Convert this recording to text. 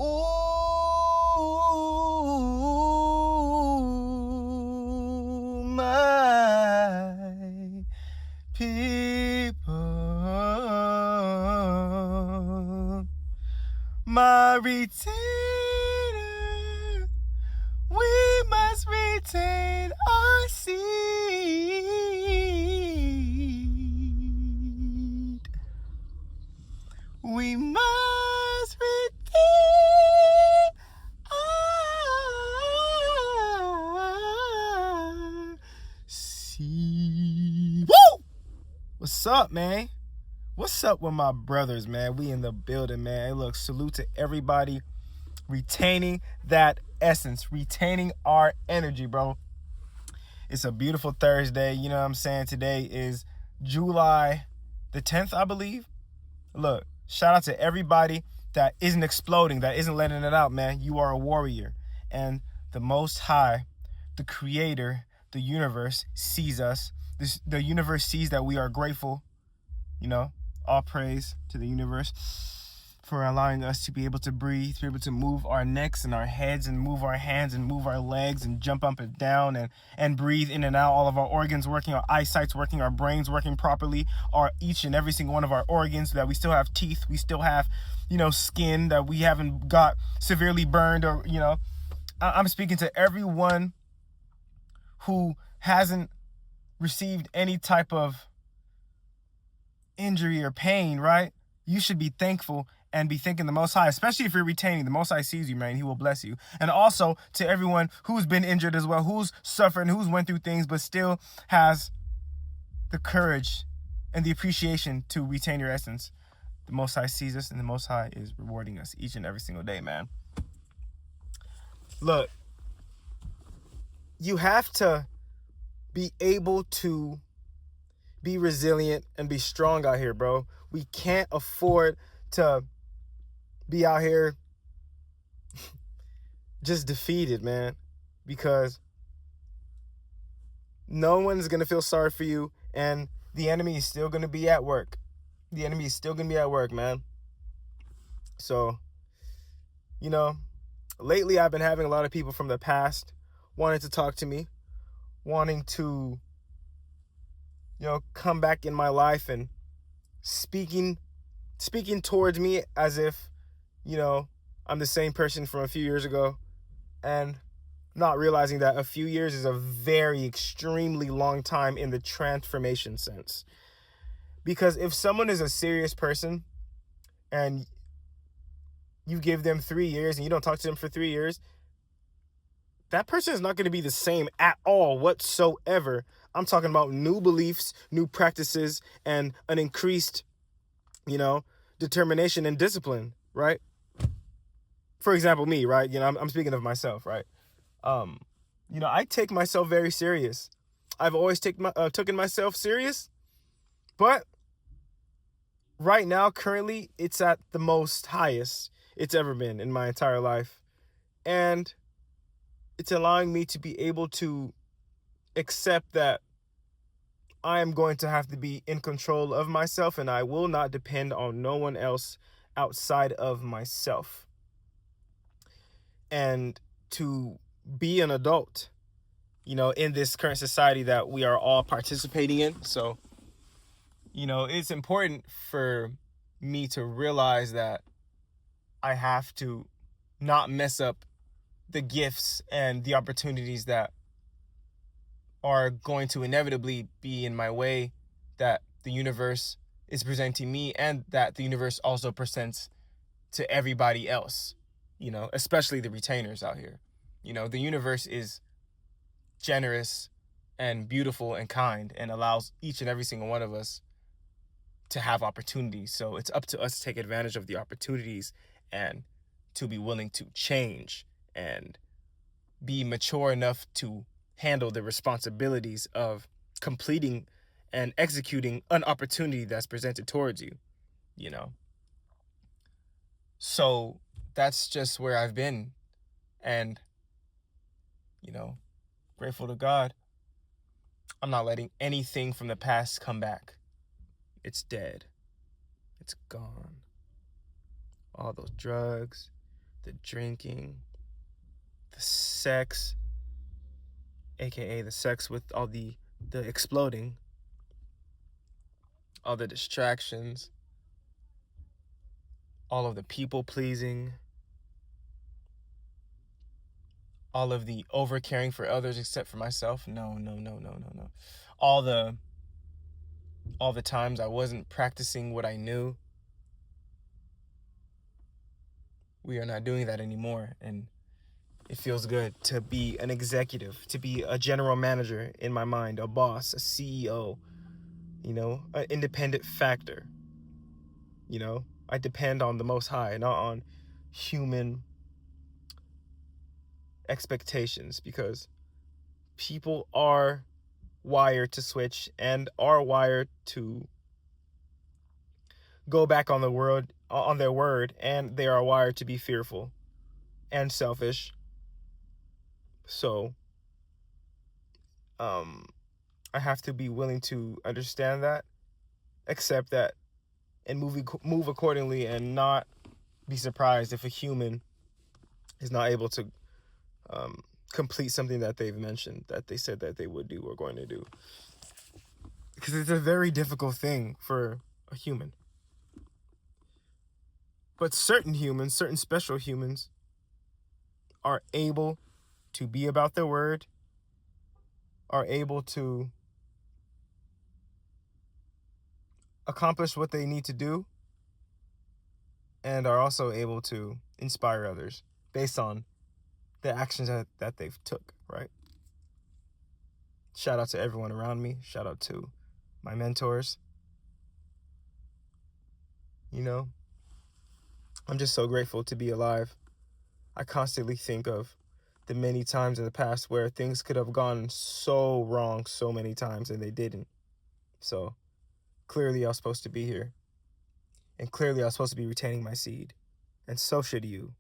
Ooh, my people, my retainer, we must retain our seed. We must retain our seed. Woo! What's up, man? What's up with my brothers, man? We in the building, man. Hey, look, salute to everybody retaining that essence, retaining our energy, bro. It's a beautiful Thursday. You know what I'm saying? Today is July the 10th, I believe. Look, shout out to everybody that isn't exploding, that isn't letting it out, man. You are a warrior. And the Most High, the Creator, the universe sees us. The universe sees that we are grateful. You know, all praise to the universe for allowing us to be able to breathe, to be able to move our necks and our heads and move our hands and move our legs and jump up and down and breathe in and out, all of our organs working, our eyesight's working, our brains working properly, each and every single one of our organs, so that we still have teeth, we still have, skin, that we haven't got severely burned, or, I'm speaking to everyone who hasn't received any type of injury or pain, right? You should be thankful and be thanking the Most High, especially if you're retaining. The Most High sees you, man. He will bless you. And also to everyone who's been injured as well, who's suffering, who's went through things, but still has the courage and the appreciation to retain your essence. The Most High sees us, and the Most High is rewarding us each and every single day, man. Look, you have to be able to be resilient and be strong out here, bro. We can't afford to be out here just defeated, man, because no one's going to feel sorry for you, and the enemy is still going to be at work. The enemy is still going to be at work, man. So, lately I've been having a lot of people from the past wanting to talk to me, wanting to come back in my life and speaking towards me as if, I'm the same person from a few years ago, and not realizing that a few years is a very extremely long time in the transformation sense. Because if someone is a serious person and you give them 3 years and you don't talk to them for 3 years, that person is not going to be the same at all whatsoever. I'm talking about new beliefs, new practices, and an increased, determination and discipline, right? For example, me, right? I'm speaking of myself, right? I take myself very serious. I've always taken myself serious, but right now, currently, it's at the most highest it's ever been in my entire life. And it's allowing me to be able to accept that I am going to have to be in control of myself, and I will not depend on no one else outside of myself. And to be an adult, in this current society that we are all participating in. So, it's important for me to realize that I have to not mess up the gifts and the opportunities that are going to inevitably be in my way, that the universe is presenting me, and that the universe also presents to everybody else, especially the retainers out here. The universe is generous and beautiful and kind, and allows each and every single one of us to have opportunities. So it's up to us to take advantage of the opportunities and to be willing to change and be mature enough to handle the responsibilities of completing and executing an opportunity that's presented towards you, So that's just where I've been. And, grateful to God, I'm not letting anything from the past come back. It's dead. It's gone. All those drugs, the drinking, the sex, aka the sex with all the exploding, all the distractions, all of the people pleasing, all of the over caring for others except for myself. No. All the times I wasn't practicing what I knew. We are not doing that anymore, and it feels good to be an executive, to be a general manager in my mind, a boss, a CEO, an independent factor. I depend on the Most High, not on human expectations, because people are wired to switch and are wired to go back on their word, and they are wired to be fearful and selfish. So I have to be willing to understand that, accept that, and move accordingly, and not be surprised if a human is not able to complete something that they've mentioned, that they said that they would do or going to do. Because it's a very difficult thing for a human. But certain humans, certain special humans, are able to be about their word, are able to accomplish what they need to do, and are also able to inspire others based on the actions that they've took, right? Shout out to everyone around me. Shout out to my mentors. I'm just so grateful to be alive. I constantly think of the many times in the past where things could have gone so wrong so many times and they didn't. So clearly I was supposed to be here. And clearly I was supposed to be retaining my seed. And so should you.